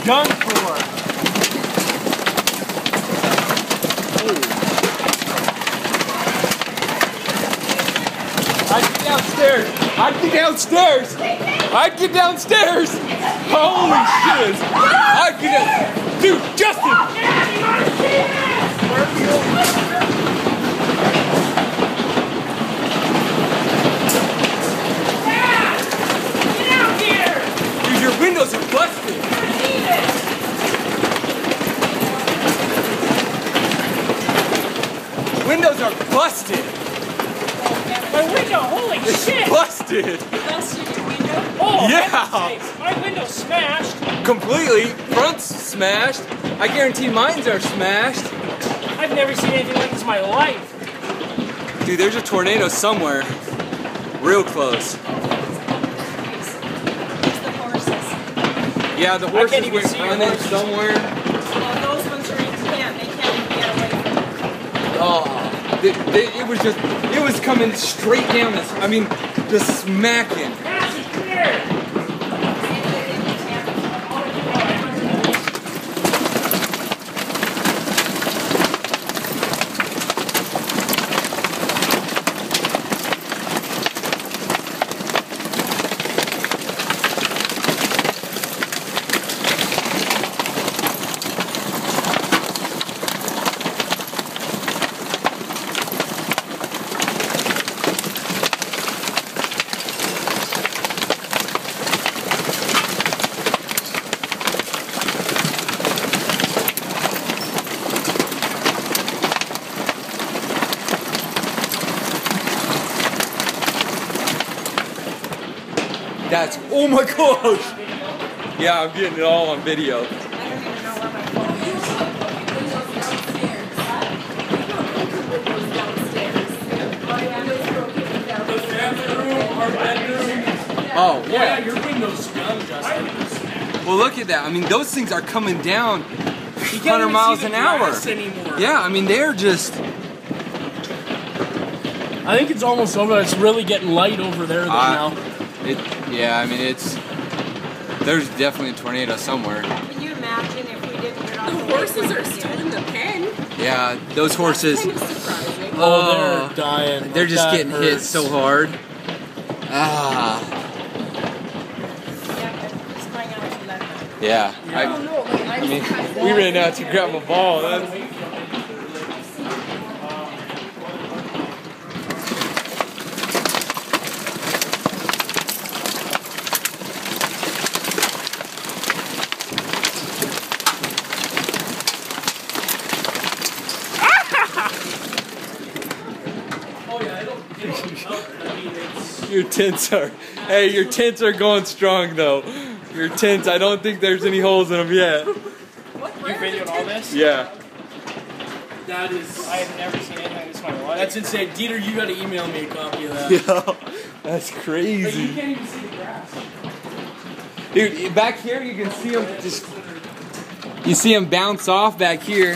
done for. I'd get downstairs. I'd get downstairs. I'd get downstairs. Holy shit. I'd get down. Dude, Justin. Dude, your windows are busted. Windows are busted. My window, holy shit! Busted. Busted your window? Oh, Yeah. my window's smashed. Completely. Front's smashed. I guarantee mines are smashed. I've never seen anything like this in my life. Dude, there's a tornado somewhere. Real close. It's the horses. Yeah, the I horses can't even went see your running horses. somewhere. Well, those ones are in camp. They can't even get away from it. Oh, it was just, it was coming straight down this, I mean, just smacking. That's, oh my gosh! Yeah, I'm getting it all on video. I don't even know where my phone is. Oh, yeah. Your window's done, Justin. Well, look at that. I mean, those things are coming down You can't 100 even miles see the an hour. grass anymore. Yeah, I mean, they're just, I think it's almost over. It's really getting light over there now. yeah, I mean, there's definitely a tornado somewhere. Can you imagine if we didn't get off The horses are still in the pen. Yeah, those horses, Kind of surprising. Oh, they're dying. they're just That getting hit hurts. so hard. Ah, Yeah, but it's going out to let them. yeah. I don't know. Like, I mean, we ran out to grab a ball. That's, your tents are, hey, your tents are going strong though. Your tents, I don't think there's any holes in them yet. You videoed all this? Yeah. That is. I have never seen anything like this in my life. That's insane. Dieter, you gotta email me a copy of that. Yeah, that's But you crazy. can't even see the grass. Dude, back here you can see them just, you see them bounce off back here.